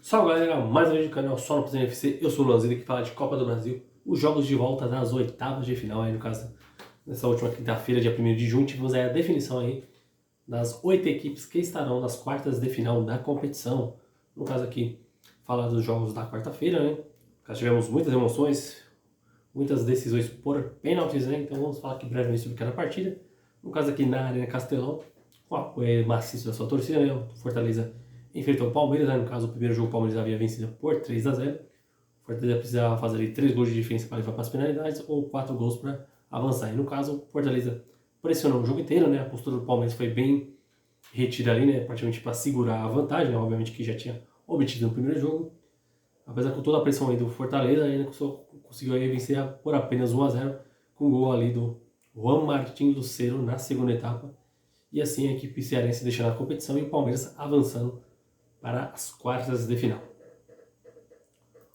Salve galera, mais um vídeo do canal Só no Pozinho FC. Eu sou o Luanzito que fala de Copa do Brasil. Os jogos de volta das oitavas de final, aí no caso, nessa última quinta-feira, dia 1º de junho, tivemos aí a definição aí das 8 equipes que estarão nas quartas de final da competição. No caso aqui, falar dos jogos da quarta-feira, né? Nós tivemos muitas emoções, muitas decisões por pênaltis, né? Então vamos falar aqui brevemente sobre cada partida. No caso aqui na Arena Castelão, com o apoio maciço da sua torcida, né? O Fortaleza enfrentou o Palmeiras, né? No caso, o primeiro jogo o Palmeiras havia vencido por 3-0. O Fortaleza precisava fazer ali 3 gols de diferença para levar para as penalidades ou 4 gols para avançar. E no caso, o Fortaleza pressionou o jogo inteiro, né? A postura do Palmeiras foi bem retida ali, né? Praticamente para segurar a vantagem, né? Obviamente que já tinha obtido no primeiro jogo. Apesar com toda a pressão aí do Fortaleza, ainda conseguiu aí vencer por apenas 1-0 com o gol ali do Juan Martín Lucero na segunda etapa. E assim a equipe cearense deixando a competição e o Palmeiras avançando para as quartas de final.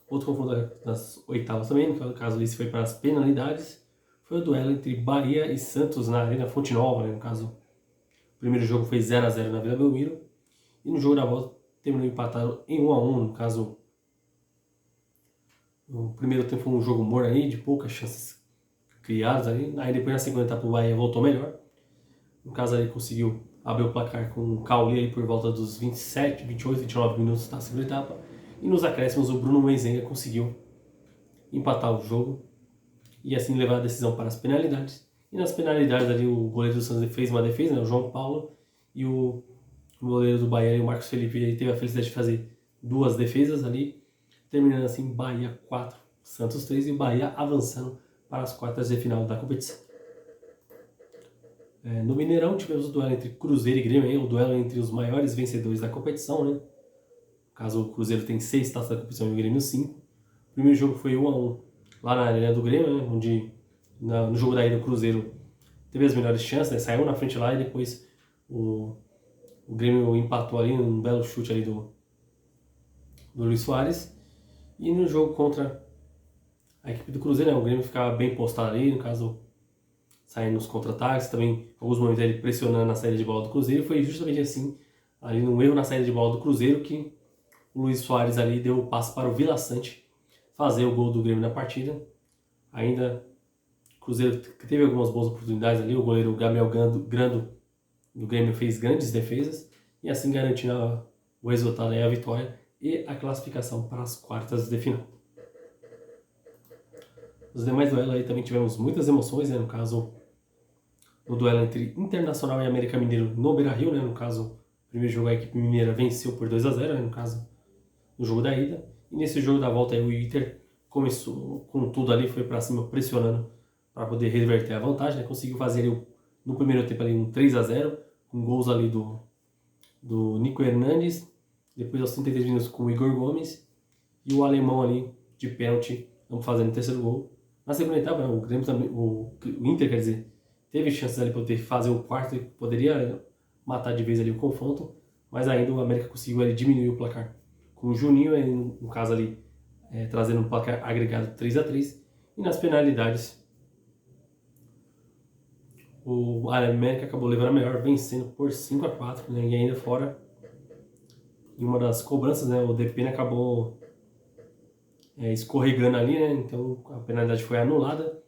Outro confronto das oitavas também, no caso esse foi para as penalidades, foi o duelo entre Bahia e Santos na Arena Fonte Nova, né? No caso, o primeiro jogo foi 0-0 na Vila Belmiro e no jogo da volta terminou empatado em 1-1, no caso, o primeiro tempo foi um jogo morno aí, de poucas chances criadas ali, aí depois na segunda etapa o Bahia voltou melhor, no caso ali conseguiu abriu o placar com o Cauli aí por volta dos 27, 28, 29 minutos da segunda etapa. E nos acréscimos o Bruno Menzenga conseguiu empatar o jogo e assim levar a decisão para as penalidades. E nas penalidades ali o goleiro do Santos fez uma defesa, né, o João Paulo, e o goleiro do Bahia, o Marcos Felipe, aí teve a felicidade de fazer 2 defesas ali, terminando assim Bahia 4, Santos 3 e o Bahia avançando para as quartas de final da competição. No Mineirão tivemos o duelo entre Cruzeiro e Grêmio, o duelo entre os maiores vencedores da competição, né? No caso, o Cruzeiro tem 6 taças da competição e o Grêmio 5. O primeiro jogo foi 1-1 lá na Arena do Grêmio, né? Onde no jogo da ida o Cruzeiro teve as melhores chances, né? Saiu na frente lá e depois o Grêmio empatou ali num belo chute ali do Luis Soares. E no jogo contra a equipe do Cruzeiro, né? O Grêmio ficava bem postado ali, no caso saindo nos contra-ataques, também alguns momentos ele pressionando na saída de bola do Cruzeiro. Foi justamente assim, ali num erro na saída de bola do Cruzeiro, que o Luis Soares ali deu o passe para o Vila Sante fazer o gol do Grêmio na partida. Ainda o Cruzeiro teve algumas boas oportunidades ali, o goleiro Gabriel Grando do Grêmio fez grandes defesas e assim garantindo o resultado e a vitória e a classificação para as quartas de final. Nos demais duelos aí também tivemos muitas emoções, né? No caso, no duelo entre Internacional e América Mineiro no Beira-Rio, né? No caso, o primeiro jogo a equipe mineira venceu por 2-0, né? No caso, no jogo da ida. E nesse jogo da volta aí o Inter começou com tudo ali, foi para cima pressionando para poder reverter a vantagem, né? Conseguiu fazer ali, no primeiro tempo ali um 3-0, com gols ali do Nico Hernandes, depois aos 33 minutos com o Igor Gomes e o alemão ali de pênalti, vamos fazendo o terceiro gol. Na segunda etapa, o Grêmio também, o Inter, quer dizer, teve chances ali para poder fazer o quarto e poderia matar de vez ali o confronto, mas ainda o América conseguiu ali diminuir o placar com o Juninho, no caso ali, trazendo um placar agregado 3-3. E nas penalidades, o América acabou levando a melhor, vencendo por 5-4, né? E ainda fora, em uma das cobranças, né, o Depena acabou escorregando ali, né? Então a penalidade foi anulada.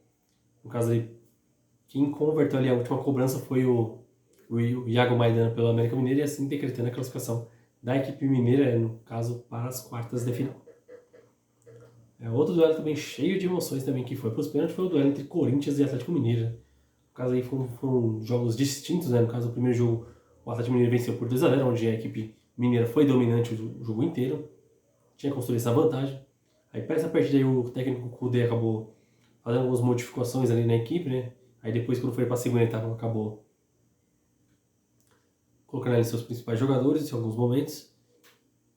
No caso aí, quem converteu ali a última cobrança foi o Iago Maidana pelo América Mineiro e assim decretando a classificação da equipe mineira, no caso, para as quartas de final. Outro duelo também cheio de emoções também que foi para os pênaltis foi o duelo entre Corinthians e Atlético Mineiro. No caso aí foram jogos distintos, né? No caso, o primeiro jogo o Atlético Mineiro venceu por 2-0, onde a equipe mineira foi dominante o jogo inteiro, tinha construído essa vantagem. Aí para essa partida aí o técnico Kudê acabou fazendo algumas modificações ali na equipe, né? Aí depois quando foi para a segunda etapa acabou colocando ali seus principais jogadores em alguns momentos.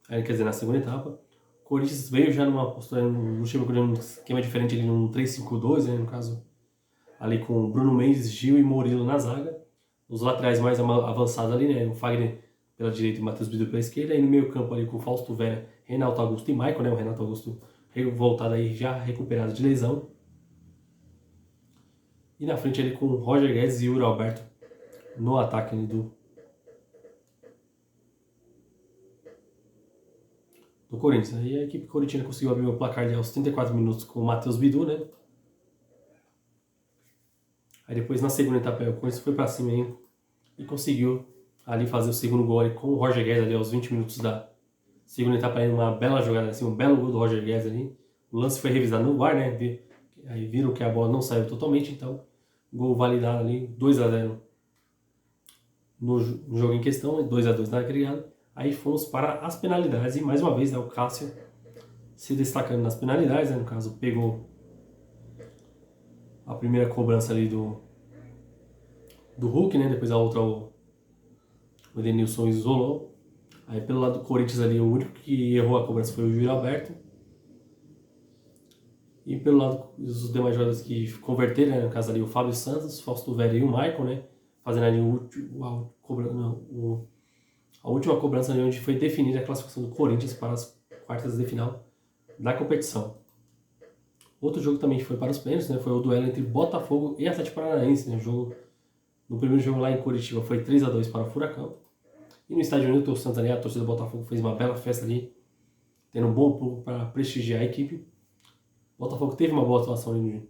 Aí, quer dizer, na segunda etapa. O Corinthians veio já numa postura, no esquema diferente ali, num 3-5-2, né? No caso, ali com Bruno Mendes, Gil e Murilo na zaga. Os laterais mais avançados ali, né? O Fagner pela direita e o Matheus Bidu pela esquerda. E no meio campo ali com Fausto Vera, Renato Augusto e Maicon, né? O Renato Augusto voltado aí já recuperado de lesão. E na frente ali com o Roger Guedes e Yuri Alberto no ataque ali do Corinthians. Aí a equipe corintiana conseguiu abrir o placar ali aos 34 minutos com o Matheus Bidu, né? Aí depois na segunda etapa o Corinthians foi pra cima aí e conseguiu ali fazer o segundo gol ali com o Roger Guedes ali aos 20 minutos da segunda etapa aí, uma bela jogada assim, um belo gol do Roger Guedes ali. O lance foi revisado no VAR, né? Aí viram que a bola não saiu totalmente, então gol validado ali, 2-0 no jogo em questão, 2-2 na agregada. Aí fomos para as penalidades e mais uma vez, né, o Cássio se destacando nas penalidades, né, no caso pegou a primeira cobrança ali do Hulk, né, depois a outra o Edenilson isolou. Aí pelo lado do Corinthians ali, o único que errou a cobrança foi o Júlio Alberto. E pelo lado dos demais jogadores que converteram, né, no caso ali o Fábio Santos, Fausto Vera e o Michael, né, fazendo ali a última cobrança ali onde foi definida a classificação do Corinthians para as quartas de final da competição. Outro jogo também foi para os pênaltis, né, foi o duelo entre Botafogo e Atlético Paranaense, né, no primeiro jogo lá em Curitiba foi 3-2 para o Furacão. E no estádio Newton Santos ali, a torcida do Botafogo fez uma bela festa ali, tendo um bom público para prestigiar a equipe. O Botafogo teve uma boa atuação ali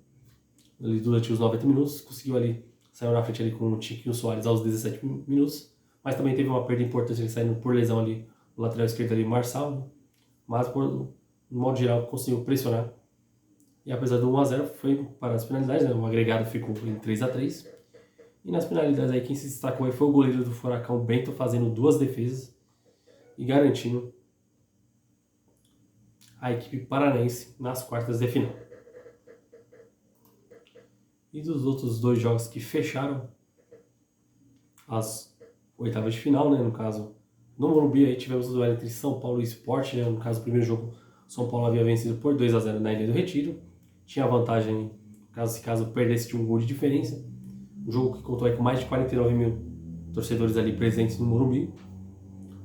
durante os 90 minutos, conseguiu ali, saiu na frente ali com o Tiquinho Soares aos 17 minutos, mas também teve uma perda importante ele saindo por lesão ali, o lateral esquerdo ali, Marçal, mas no modo geral conseguiu pressionar. E apesar do 1-0 foi para as penalidades, né? O agregado ficou em 3-3. E nas penalidades aí quem se destacou aí foi o goleiro do Furacão, Bento, fazendo 2 defesas e garantindo a equipe paranaense nas quartas de final. E dos outros 2 jogos que fecharam as oitavas de final, né, no caso, no Morumbi aí tivemos o duelo entre São Paulo e Sport, né, no caso, o primeiro jogo, São Paulo havia vencido por 2-0 na Ilha do Retiro, tinha vantagem, caso perdesse, de um gol de diferença, um jogo que contou aí com mais de 49 mil torcedores ali presentes no Morumbi.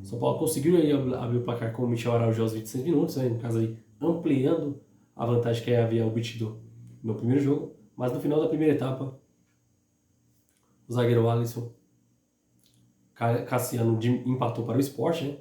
São Paulo conseguiu aí abrir o placar com o Michel Araújo aos 26 minutos, né, no caso aí, ampliando a vantagem que havia obtido no primeiro jogo, mas no final da primeira etapa, o zagueiro Alisson Cassiano empatou para o Sport, né?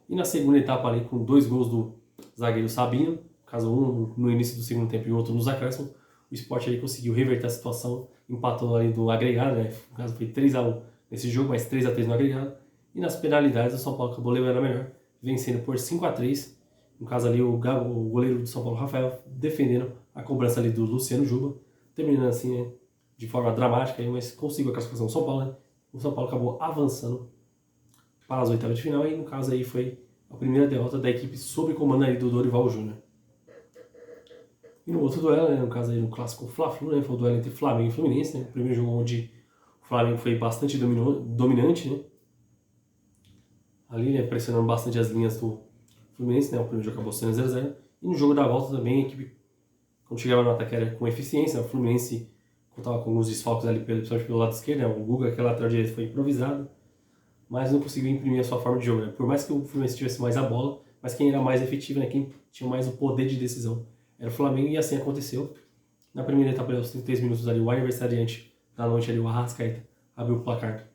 E na segunda etapa ali, com 2 gols do zagueiro Sabino, caso um no início do segundo tempo e o outro nos acréscimos, o Sport ali conseguiu reverter a situação, empatou ali do agregado, né? No caso foi 3-1 nesse jogo, mas 3-3 no agregado. E nas penalidades o São Paulo acabou levando a melhor, vencendo por 5-3. No caso ali o goleiro do São Paulo, Rafael, defendendo a cobrança ali do Luciano Juba, terminando assim, né, de forma dramática, mas conseguiu a classificação do São Paulo, né? O São Paulo acabou avançando para as oitavas de final e no caso aí foi a primeira derrota da equipe sob comando aí do Dorival Júnior. E no outro duelo, né, no caso aí no clássico Fla-Flu, né, foi o duelo entre Flamengo e Fluminense, né, o primeiro jogo onde o Flamengo foi bastante dominante, né, ali, né, pressionando bastante as linhas do Fluminense, né, o primeiro jogo acabou sendo 0-0, e no jogo da volta também a equipe, quando chegava no ataque, era com eficiência, né, o Fluminense contava com alguns desfalques ali, principalmente pelo lado esquerdo, né, o Guga, que é lateral direito, foi improvisado, mas não conseguiu imprimir a sua forma de jogo, né, por mais que o Fluminense tivesse mais a bola, mas quem era mais efetivo, né, quem tinha mais o poder de decisão era o Flamengo, e assim aconteceu. Na primeira etapa, aos 33 minutos ali, o aniversariante da noite ali, o Arrascaeta, abriu o placar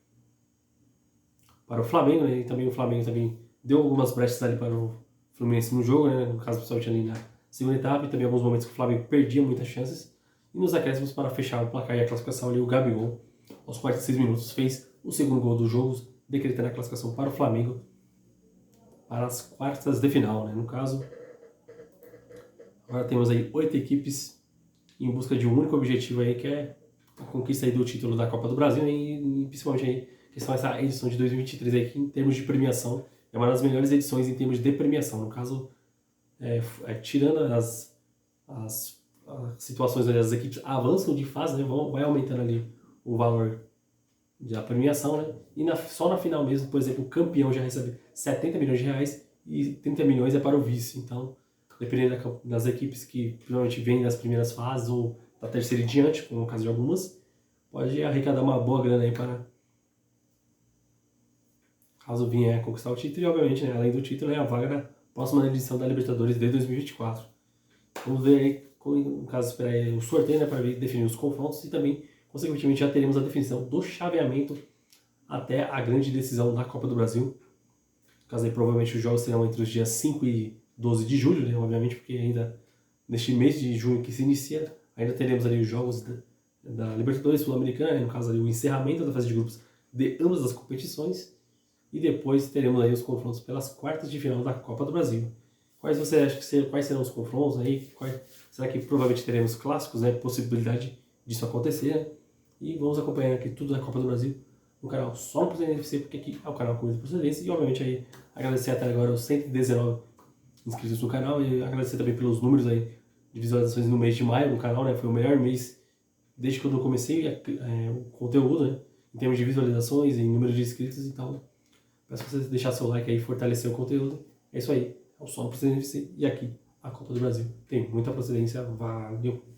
para o Flamengo, né? E também o Flamengo também deu algumas brechas ali para o Fluminense no jogo, né? No caso, principalmente ali na segunda etapa, e também alguns momentos que o Flamengo perdia muitas chances. E nos acréscimos, para fechar o placar e a classificação ali, o Gabigol, aos 46 minutos, fez o segundo gol do jogo, decretando a classificação para o Flamengo para as quartas de final, né? No caso, agora temos aí 8 equipes em busca de um único objetivo aí, que é a conquista aí do título da Copa do Brasil, e principalmente aí, questão essa edição de 2023 aí, que em termos de premiação é uma das melhores edições em termos de premiação. No caso, tirando as situações onde as equipes avançam de fase, né, vai aumentando ali o valor da premiação, né, e só na final mesmo, por exemplo, o campeão já recebe 70 milhões de reais e 30 milhões é para o vice. Então, dependendo das equipes que provavelmente vêm das primeiras fases ou da terceira em diante, como no caso de algumas, pode arrecadar uma boa grana aí para caso vier conquistar o título, e obviamente, né, além do título, é a vaga da próxima edição da Libertadores de 2024. Vamos ver aí, no caso, esperar aí o sorteio, né, para definir os confrontos, e também, consequentemente, já teremos a definição do chaveamento até a grande decisão da Copa do Brasil. No caso aí, provavelmente os jogos serão entre os dias 5 e 12 de julho, né, obviamente, porque ainda neste mês de junho que se inicia, ainda teremos ali os jogos da Libertadores Sul-Americana, né, no caso ali o encerramento da fase de grupos de ambas as competições, e depois teremos aí os confrontos pelas quartas de final da Copa do Brasil. Quais você acha quais serão os confrontos aí? Será que provavelmente teremos clássicos, né? Possibilidade disso acontecer, né? E vamos acompanhar aqui tudo da Copa do Brasil no canal Só no Procedência FC, porque aqui é o canal Corrida Procedência. E obviamente aí agradecer até agora os 119 inscritos no canal e agradecer também pelos números aí de visualizações no mês de maio no canal, né? Foi o melhor mês desde quando eu comecei o conteúdo, né? Em termos de visualizações, em número de inscritos e tal. Peço pra você deixar seu like aí e fortalecer o conteúdo. É isso aí. É o Só no Procedência FC e aqui a Copa do Brasil. Tem muita procedência. Valeu!